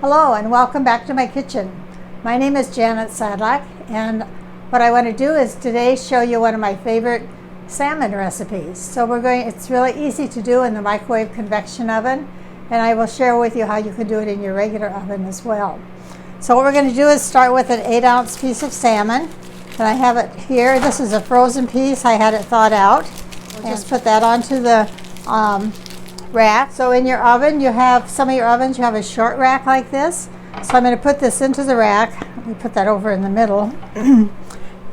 Hello and welcome back to my kitchen. My name is Janet Sadlak, and what I want to do is today show you one of my favorite salmon recipes. So it's really easy to do in the microwave convection oven, and I will share with you how you can do it in your regular oven as well. So what we're going to do is start with an 8-ounce piece of salmon, and I have it here. This is a frozen piece. I had it thawed out. We'll just put that onto the rack. So in your oven, some of your ovens, you have a short rack like this. So I'm going to put this into the rack. Let me put that over in the middle.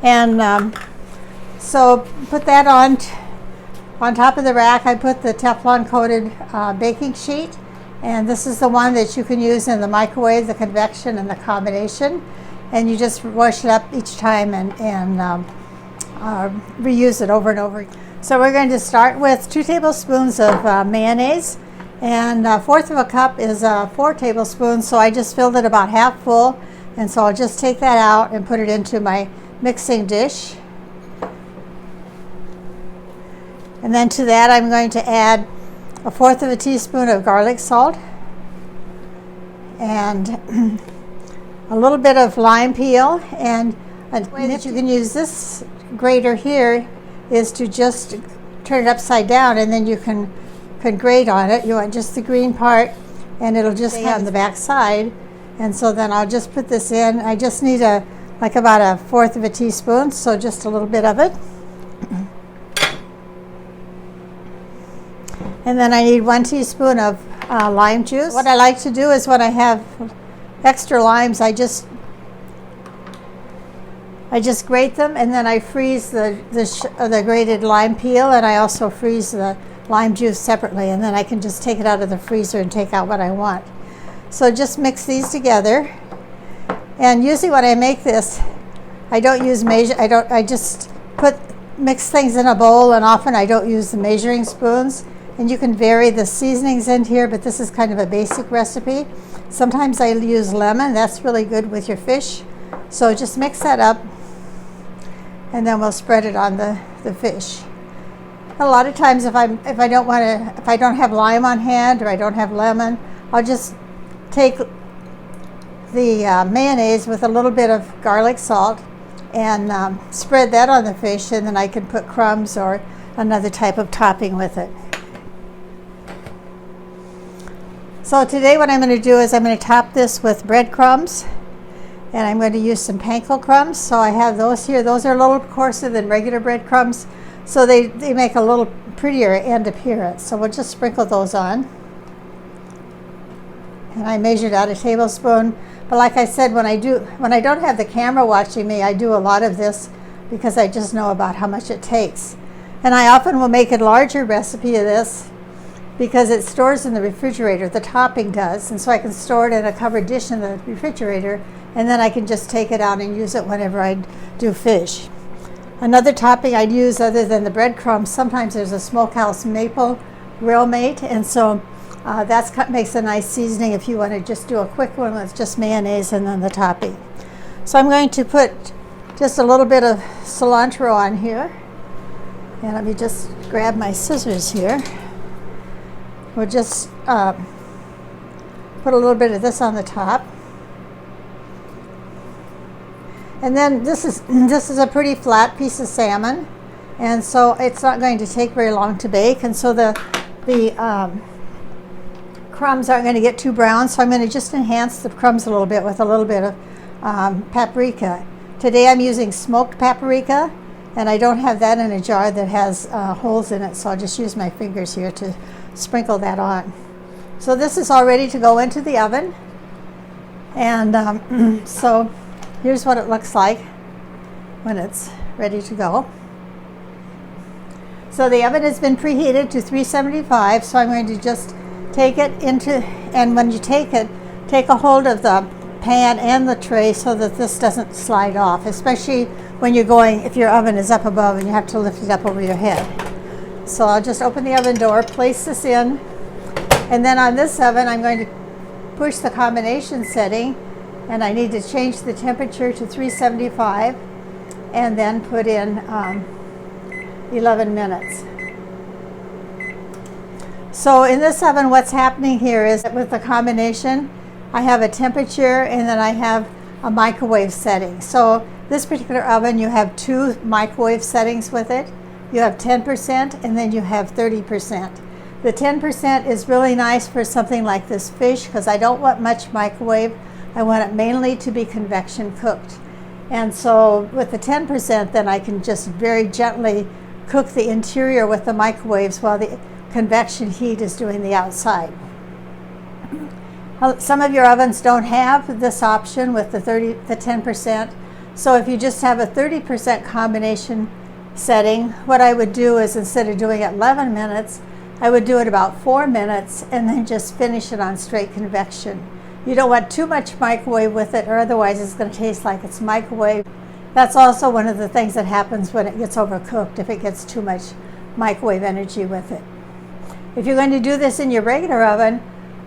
And so put that on top of the rack. I put the Teflon coated baking sheet. And this is the one that you can use in the microwave, the convection, and the combination. And you just wash it up each time and reuse it over and over. So we're going to start with 2 tablespoons of mayonnaise, and 1/4 of a cup is 4 tablespoons, so I just filled it about half full, and so I'll just take that out and put it into my mixing dish. And then to that I'm going to add 1/4 of a teaspoon of garlic salt and a little bit of lime peel. And a way that you can use this grater here is to just turn it upside down, and then you can grate on it. You want just the green part, and it'll just stay on the back side. And so then I'll just put this in. I just need about 1/4 of a teaspoon, so just a little bit of it. And then I need 1 teaspoon of lime juice. What I like to do is when I have extra limes, I just grate them, and then I freeze the grated lime peel, and I also freeze the lime juice separately, and then I can just take it out of the freezer and take out what I want. So just mix these together. And usually when I make this, I don't use I just mix things in a bowl, and often I don't use the measuring spoons. And you can vary the seasonings in here, but this is kind of a basic recipe. Sometimes I use lemon. That's really good with your fish. So just mix that up, and then we'll spread it on the fish. A lot of times if I don't have lime on hand, or I don't have lemon, I'll just take the mayonnaise with a little bit of garlic salt and spread that on the fish, and then I can put crumbs or another type of topping with it. So today what I'm going to do is I'm going to top this with breadcrumbs, and I'm going to use some panko crumbs. So I have those here. Those are a little coarser than regular breadcrumbs, so they make a little prettier end appearance. So we'll just sprinkle those on. And I measured out 1 tablespoon. But like I said, when I don't have the camera watching me, I do a lot of this because I just know about how much it takes. And I often will make a larger recipe of this because it stores in the refrigerator, the topping does, and so I can store it in a covered dish in the refrigerator, and then I can just take it out and use it whenever I do fish. Another topping I'd use other than the breadcrumbs, sometimes there's a smokehouse maple grill mate, and so that makes a nice seasoning if you want to just do a quick one with just mayonnaise and then the topping. So I'm going to put just a little bit of cilantro on here, and let me just grab my scissors here. We'll just put a little bit of this on the top. And then this is a pretty flat piece of salmon, and so it's not going to take very long to bake, and so the crumbs aren't going to get too brown, so I'm going to just enhance the crumbs a little bit with a little bit of paprika. Today I'm using smoked paprika, and I don't have that in a jar that has holes in it, so I'll just use my fingers here to sprinkle that on. So this is all ready to go into the oven, and so here's what it looks like when it's ready to go. So the oven has been preheated to 375, so I'm going to just take it and when you take it, take a hold of the pan and the tray so that this doesn't slide off, especially when if your oven is up above and you have to lift it up over your head. So I'll just open the oven door, place this in, and then on this oven I'm going to push the combination setting, and I need to change the temperature to 375 and then put in 11 minutes. So in this oven, what's happening here is that with the combination, I have a temperature, and then I have a microwave setting. So this particular oven, you have 2 microwave settings with it. You have 10% and then you have 30%. The 10% is really nice for something like this fish because I don't want much microwave. I want it mainly to be convection cooked. And so with the 10%, then I can just very gently cook the interior with the microwaves while the convection heat is doing the outside. Some of your ovens don't have this option with the 10%. So if you just have a 30% combination setting, what I would do is instead of doing it 11 minutes, I would do it about 4 minutes and then just finish it on straight convection. You don't want too much microwave with it, or otherwise it's going to taste like it's microwave. That's also one of the things that happens when it gets overcooked, if it gets too much microwave energy with it. If you're going to do this in your regular oven,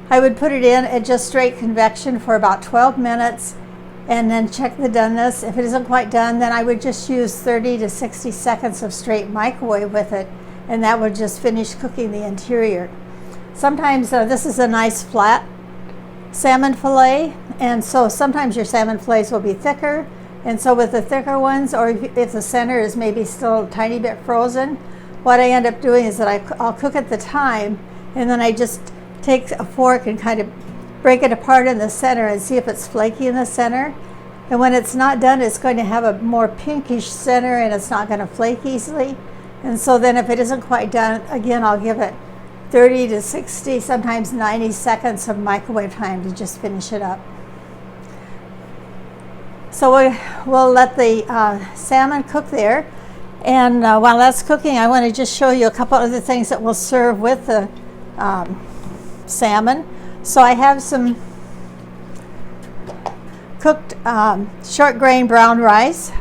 I would put it in at just straight convection for about 12 minutes and then check the doneness. If it isn't quite done, then I would just use 30 to 60 seconds of straight microwave with it, and that would just finish cooking the interior. Sometimes this is a nice flat salmon fillet, and so sometimes your salmon fillets will be thicker, and so with the thicker ones, or if the center is maybe still a tiny bit frozen, what I end up doing is that I'll cook at the time, and then I just take a fork and kind of break it apart in the center and see if it's flaky in the center. And when it's not done, it's going to have a more pinkish center and it's not going to flake easily. And so then if it isn't quite done, again, I'll give it 30 to 60, sometimes 90 seconds of microwave time to just finish it up. So we'll let the salmon cook there. And while that's cooking, I want to just show you a couple other things that we'll serve with the salmon. So I have some cooked short grain brown rice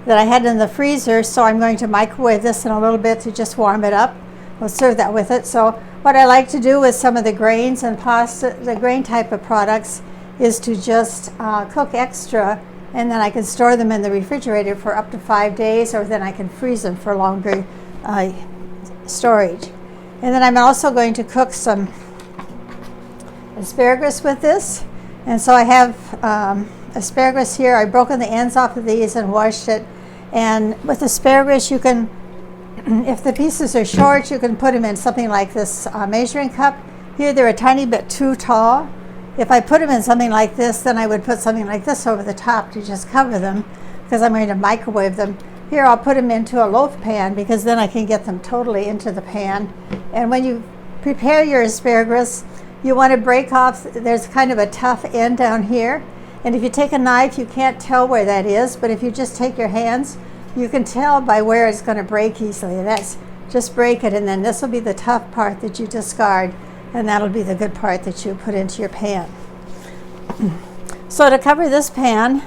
that I had in the freezer, so I'm going to microwave this in a little bit to just warm it up. We'll serve that with it. So what I like to do with some of the grains and pasta, the grain type of products, is to just cook extra, and then I can store them in the refrigerator for up to 5 days, or then I can freeze them for longer storage. And then I'm also going to cook some asparagus with this. And so I have asparagus here. I've broken the ends off of these and washed it. And with asparagus, you can, if the pieces are short, you can put them in something like this measuring cup. Here they're a tiny bit too tall. If I put them in something like this, then I would put something like this over the top to just cover them, because I'm going to microwave them. Here I'll put them into a loaf pan, because then I can get them totally into the pan. And when you prepare your asparagus, you want to break off, there's kind of a tough end down here. And if you take a knife, you can't tell where that is, but if you just take your hands, you can tell by where it's going to break easily. That's just break it, and then this will be the tough part that you discard, and that'll be the good part that you put into your pan. So to cover this pan,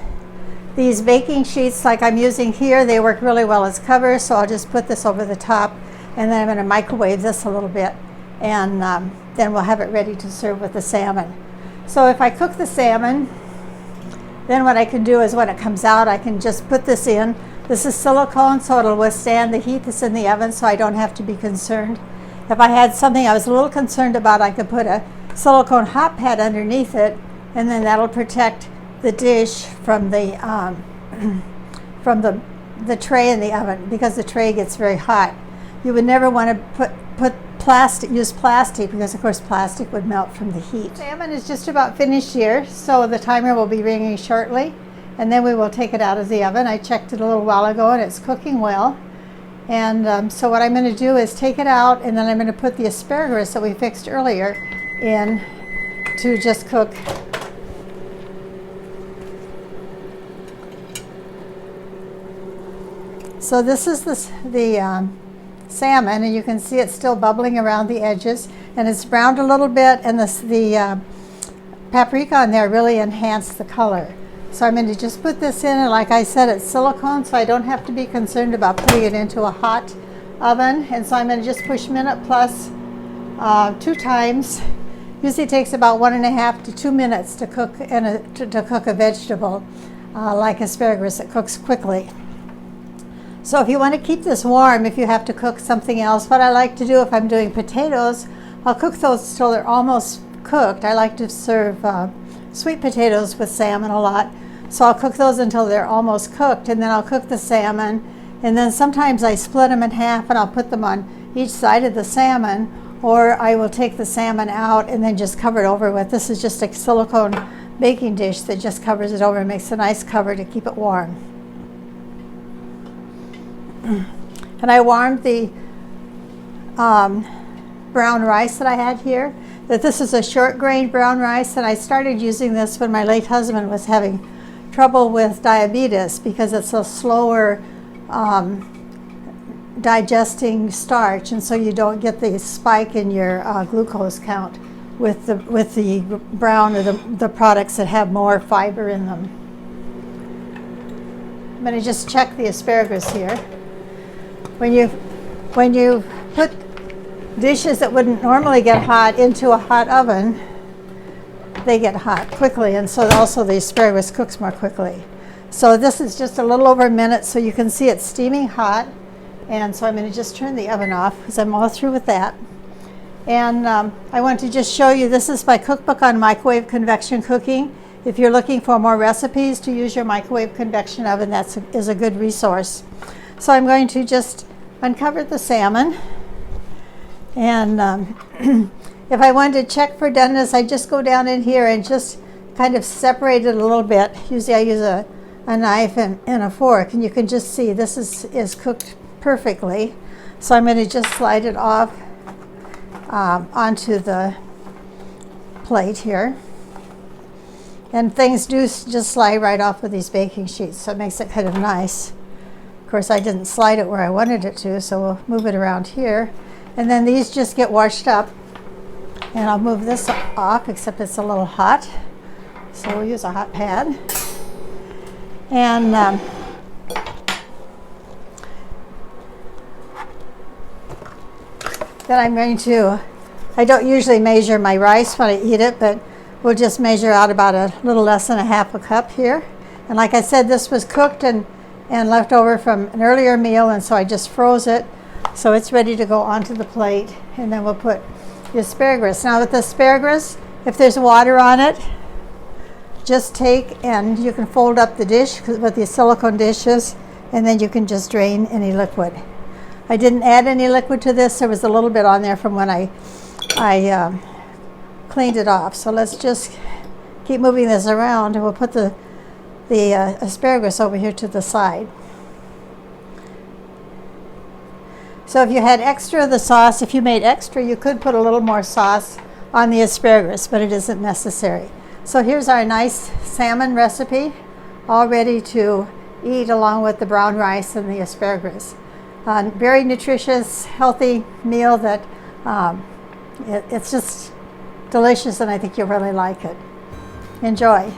these baking sheets like I'm using here, they work really well as cover, so I'll just put this over the top, and then I'm going to microwave this a little bit, and then we'll have it ready to serve with the salmon. So if I cook the salmon, then what I can do is when it comes out, I can just put this in. This is silicone, so it'll withstand the heat that's in the oven, so I don't have to be concerned. If I had something I was a little concerned about, I could put a silicone hot pad underneath it, and then that'll protect the dish from the tray in the oven, because the tray gets very hot. You would never want to use plastic, because of course plastic would melt from the heat. Salmon is just about finished here, so the timer will be ringing shortly, and then we will take it out of the oven. I checked it a little while ago and it's cooking well. And so what I'm going to do is take it out, and then I'm going to put the asparagus that we fixed earlier in to just cook. So this is the salmon, and you can see it's still bubbling around the edges, and it's browned a little bit, and the paprika on there really enhanced the color. So I'm going to just put this in, and like I said, it's silicone, so I don't have to be concerned about putting it into a hot oven. And so I'm going to just push minute plus 2 times. Usually it takes about 1.5 to 2 minutes to cook to cook a vegetable like asparagus. It cooks quickly. So if you want to keep this warm, if you have to cook something else, what I like to do if I'm doing potatoes, I'll cook those till they're almost cooked. I like to serve sweet potatoes with salmon a lot. So I'll cook those until they're almost cooked, and then I'll cook the salmon, and then sometimes I split them in half and I'll put them on each side of the salmon, or I will take the salmon out and then just cover it over with. This is just a silicone baking dish that just covers it over and makes a nice cover to keep it warm. And I warmed the brown rice that I had here. That this is a short grain brown rice, and I started using this when my late husband was having trouble with diabetes because it's a slower digesting starch, and so you don't get the spike in your glucose count with the brown or the products that have more fiber in them. I'm going to just check the asparagus here. When you put dishes that wouldn't normally get hot into a hot oven, they get hot quickly, and so also the asparagus cooks more quickly. So this is just a little over a minute, so you can see it's steaming hot, and so I'm going to just turn the oven off because I'm all through with that. And I want to just show you, this is my cookbook on microwave convection cooking. If you're looking for more recipes to use your microwave convection oven, that is a good resource. So I'm going to just uncover the salmon, and if I wanted to check for doneness, I just go down in here and just kind of separate it a little bit. Usually I use a knife and a fork, and you can just see this is cooked perfectly. So I'm going to just slide it off onto the plate here. And things do just slide right off with these baking sheets, so it makes it kind of nice. Of course, I didn't slide it where I wanted it to, so we'll move it around here. And then these just get washed up. And I'll move this off, except it's a little hot. So we'll use a hot pad. And then I'm going to, I don't usually measure my rice when I eat it, but we'll just measure out about a little less than a half a cup here. And like I said, this was cooked and left over from an earlier meal, and so I just froze it. So it's ready to go onto the plate, and then we'll put the asparagus. Now with the asparagus, if there's water on it, just take and you can fold up the dish with the silicone dishes, and then you can just drain any liquid. I didn't add any liquid to this. There was a little bit on there from when I cleaned it off. So let's just keep moving this around, and we'll put the asparagus over here to the side. So if you had extra of the sauce, if you made extra, you could put a little more sauce on the asparagus, but it isn't necessary. So here's our nice salmon recipe, all ready to eat along with the brown rice and the asparagus. Very nutritious, healthy meal that it's just delicious, and I think you'll really like it. Enjoy.